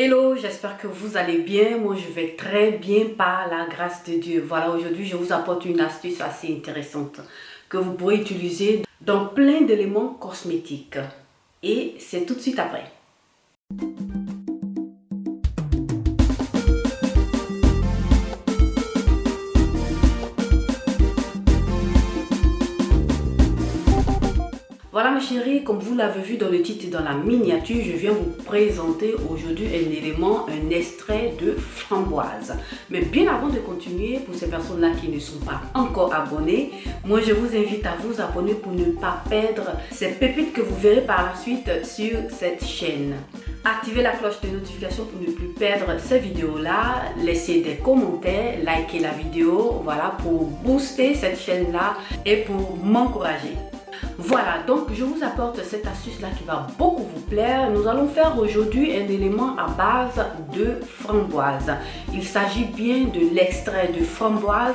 Hello, j'espère que vous allez bien. Moi, je vais très bien par la grâce de Dieu. Voilà, aujourd'hui, je vous apporte une astuce assez intéressante que vous pourrez utiliser dans plein d'éléments cosmétiques. Et c'est tout de suite après. Voilà mes chéris, comme vous l'avez vu dans le titre et dans la miniature, je viens vous présenter aujourd'hui un élément, un extrait de framboise. Mais bien avant de continuer, pour ces personnes-là qui ne sont pas encore abonnées, moi je vous invite à vous abonner pour ne pas perdre ces pépites que vous verrez par la suite sur cette chaîne. Activez la cloche de notification pour ne plus perdre ces vidéos-là. Laissez des commentaires, likez la vidéo, voilà, pour booster cette chaîne-là et pour m'encourager. Voilà, donc je vous apporte cette astuce là qui va beaucoup vous plaire. Nous allons faire aujourd'hui un élément à base de framboise. Il s'agit bien de l'extrait de framboise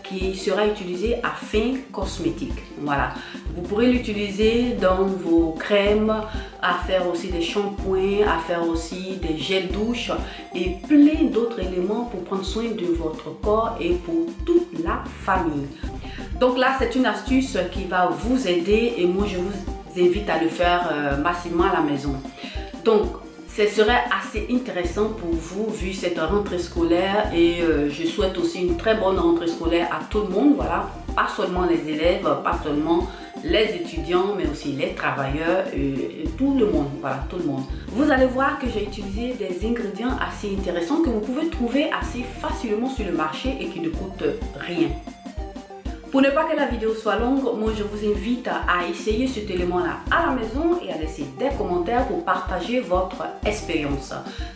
qui sera utilisé à fin cosmétique. Voilà, vous pourrez l'utiliser dans vos crèmes, à faire aussi des shampoings, à faire aussi des gels douche et plein d'autres éléments pour prendre soin de votre corps et pour toute la famille. Donc là, c'est une astuce qui va vous aider et moi, je vous invite à le faire massivement à la maison. Donc, ce serait assez intéressant pour vous vu cette rentrée scolaire et je souhaite aussi une très bonne rentrée scolaire à tout le monde. Voilà, pas seulement les élèves, pas seulement les étudiants, mais aussi les travailleurs et tout le monde. Voilà, tout le monde. Vous allez voir que j'ai utilisé des ingrédients assez intéressants que vous pouvez trouver assez facilement sur le marché et qui ne coûtent rien. Pour ne pas que la vidéo soit longue, moi je vous invite à essayer cet élément-là à la maison et à laisser des commentaires pour partager votre expérience.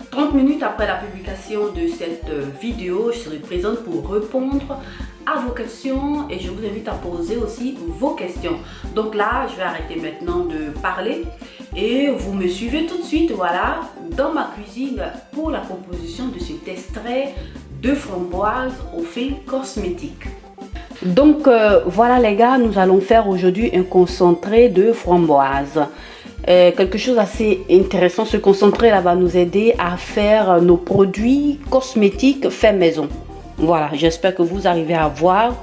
30 minutes après la publication de cette vidéo, je serai présente pour répondre à vos questions et je vous invite à poser aussi vos questions. Donc là, je vais arrêter maintenant de parler et vous me suivez tout de suite, voilà, dans ma cuisine pour la composition de cet extrait de framboise aux fins cosmétiques. Donc voilà les gars, nous allons faire aujourd'hui un concentré de framboise. Quelque chose d'assez intéressant, ce concentré là va nous aider à faire nos produits cosmétiques faits maison. Voilà, j'espère que vous arrivez à voir.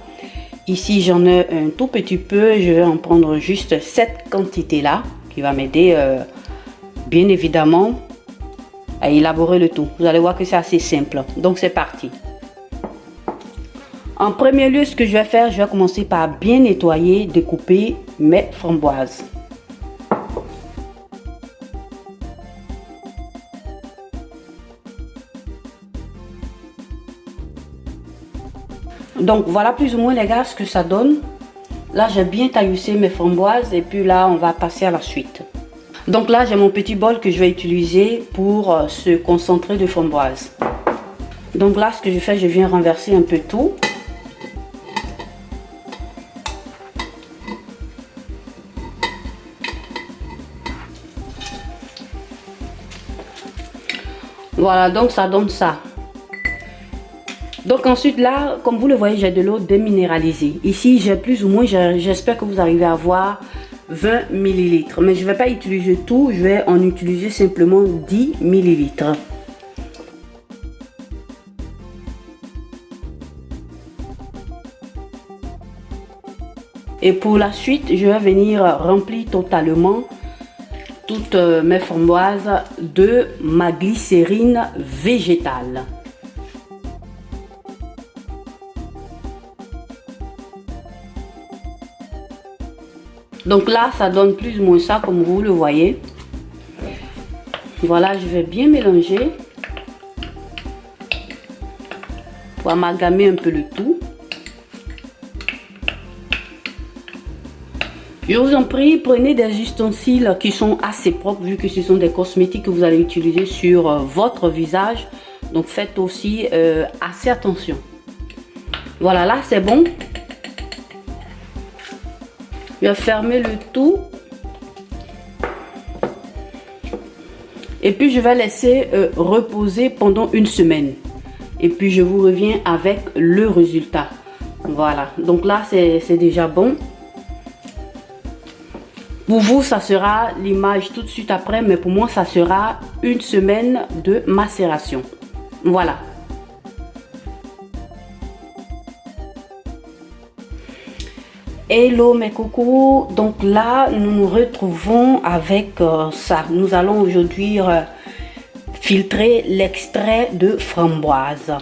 Ici j'en ai un tout petit peu, je vais en prendre juste cette quantité là qui va m'aider bien évidemment à élaborer le tout. Vous allez voir que c'est assez simple, donc c'est parti. En premier lieu, ce que je vais faire, je vais commencer par bien nettoyer, découper mes framboises. Donc voilà plus ou moins les gars ce que ça donne. Là j'ai bien taillissé mes framboises et puis là on va passer à la suite. Donc là j'ai mon petit bol que je vais utiliser pour ce concentré de framboise. Donc là ce que je fais, je viens renverser un peu tout. Voilà, donc ça donne ça. Donc ensuite là, comme vous le voyez, j'ai de l'eau déminéralisée. Ici, j'ai plus ou moins, j'espère que vous arrivez à voir 20 ml. Mais je ne vais pas utiliser tout, je vais en utiliser simplement 10 ml. Et pour la suite, je vais venir remplir totalement toutes mes framboises de ma glycérine végétale. Donc là, ça donne plus ou moins ça comme vous le voyez. Voilà, je vais bien mélanger pour amalgamer un peu le tout. Je vous en prie, prenez des ustensiles qui sont assez propres vu que ce sont des cosmétiques que vous allez utiliser sur votre visage. Donc faites aussi assez attention. Voilà, là c'est bon. Je vais fermer le tout. Et puis je vais laisser reposer pendant une semaine. Et puis je vous reviens avec le résultat. Voilà, donc là c'est déjà bon. Pour vous, ça sera l'image tout de suite après, mais pour moi, ça sera une semaine de macération. Voilà. Hello mes coucous, donc là nous nous retrouvons avec ça. Nous allons aujourd'hui filtrer l'extrait de framboise.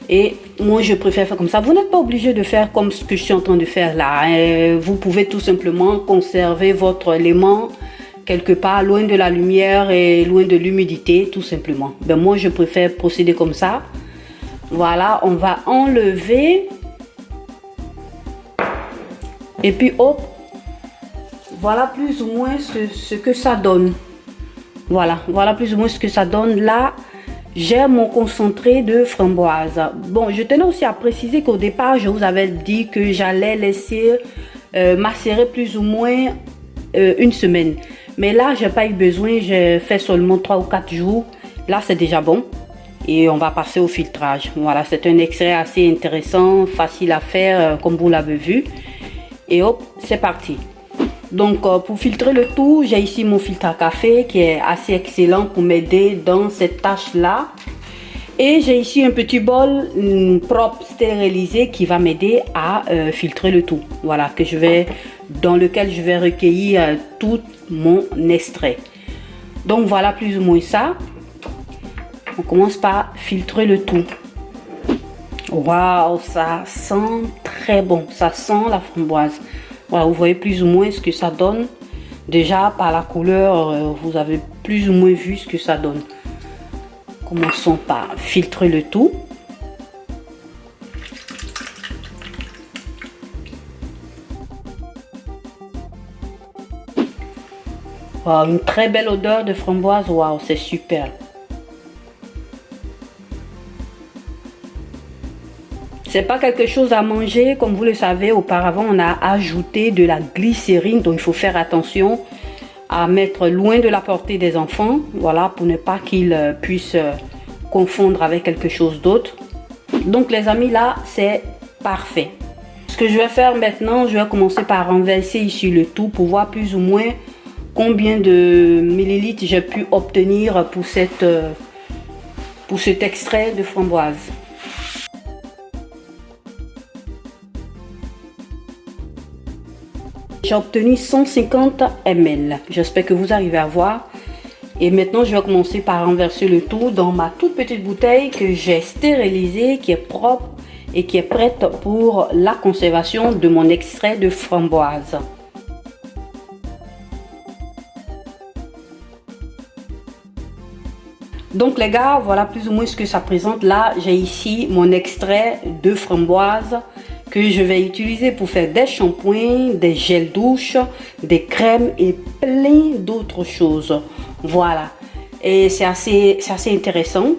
Et moi je préfère faire comme ça. Vous n'êtes pas obligé de faire comme ce que je suis en train de faire là. Vous pouvez tout simplement conserver votre élément quelque part loin de la lumière et loin de l'humidité, tout simplement. Ben moi je préfère procéder comme ça. Voilà, on va enlever. Et puis hop, voilà plus ou moins ce que ça donne. Voilà plus ou moins ce que ça donne. Là, j'ai mon concentré de framboise. Bon, je tenais aussi à préciser qu'au départ, je vous avais dit que j'allais laisser macérer plus ou moins une semaine. Mais là, j'ai pas eu besoin, j'ai fait seulement 3 ou 4 jours. Là, c'est déjà bon. Et on va passer au filtrage. Voilà, c'est un extrait assez intéressant, facile à faire, comme vous l'avez vu. Et hop, c'est parti. Donc pour filtrer le tout, j'ai ici mon filtre à café qui est assez excellent pour m'aider dans cette tâche là. Et j'ai ici un petit bol propre stérilisé qui va m'aider à filtrer le tout. Voilà, dans lequel je vais recueillir tout mon extrait. Donc voilà plus ou moins ça. On commence par filtrer le tout. Waouh, ça sent très bon, ça sent la framboise. Voilà, vous voyez plus ou moins ce que ça donne. Déjà par la couleur, vous avez plus ou moins vu ce que ça donne. Commençons par filtrer le tout. Wow, une très belle odeur de framboise, waouh, c'est super. C'est pas quelque chose à manger, comme vous le savez, auparavant on a ajouté de la glycérine, donc il faut faire attention à mettre loin de la portée des enfants, voilà, pour ne pas qu'ils puissent confondre avec quelque chose d'autre. Donc les amis, là c'est parfait. Ce que je vais faire maintenant, je vais commencer par renverser ici le tout pour voir plus ou moins combien de millilitres j'ai pu obtenir pour cet extrait de framboise. J'ai obtenu 150 ml. J'espère que vous arrivez à voir. Et maintenant, je vais commencer par renverser le tout dans ma toute petite bouteille que j'ai stérilisée, qui est propre et qui est prête pour la conservation de mon extrait de framboise. Donc les gars, voilà plus ou moins ce que ça présente. Là, j'ai ici mon extrait de framboise que je vais utiliser pour faire des shampoings, des gels douche, des crèmes et plein d'autres choses. Voilà. Et c'est assez intéressant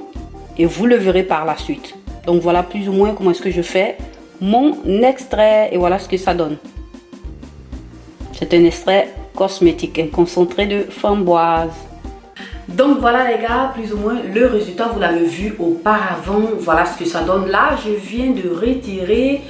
et vous le verrez par la suite. Donc voilà plus ou moins comment est-ce que je fais mon extrait et voilà ce que ça donne. C'est un extrait cosmétique, un concentré de framboise. Donc voilà les gars, plus ou moins le résultat, vous l'avez vu auparavant, voilà ce que ça donne. Là, je viens de retirer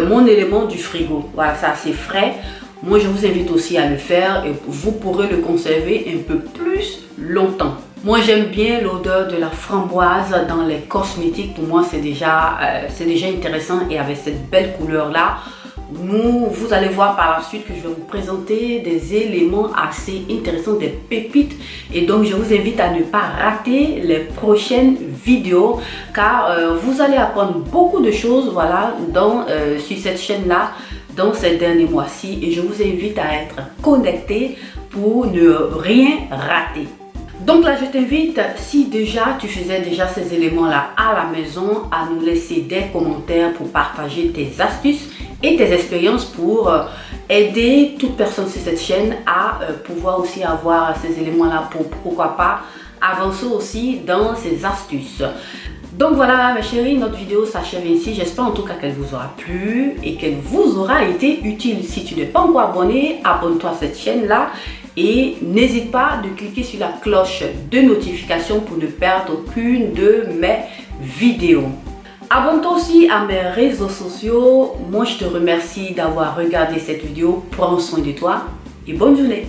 mon élément du frigo. Voilà, c'est assez frais. Moi, je vous invite aussi à le faire et vous pourrez le conserver un peu plus longtemps. Moi, j'aime bien l'odeur de la framboise dans les cosmétiques. Pour moi, c'est déjà intéressant et avec cette belle couleur-là, vous allez voir par la suite que je vais vous présenter des éléments assez intéressants, des pépites. Et donc, je vous invite à ne pas rater les prochaines vidéos car vous allez apprendre beaucoup de choses, voilà, sur cette chaîne-là dans ces derniers mois-ci. Et je vous invite à être connecté pour ne rien rater. Donc là, je t'invite, si déjà tu faisais déjà ces éléments-là à la maison, à nous laisser des commentaires pour partager tes astuces et tes expériences pour aider toute personne sur cette chaîne à pouvoir aussi avoir ces éléments-là pour, pourquoi pas, avancer aussi dans ces astuces. Donc voilà mes chéris, notre vidéo s'achève ici. J'espère en tout cas qu'elle vous aura plu et qu'elle vous aura été utile. Si tu n'es pas encore abonné, abonne-toi à cette chaîne-là. Et n'hésite pas de cliquer sur la cloche de notification pour ne perdre aucune de mes vidéos. Abonne-toi aussi à mes réseaux sociaux. Moi, je te remercie d'avoir regardé cette vidéo. Prends soin de toi et bonne journée.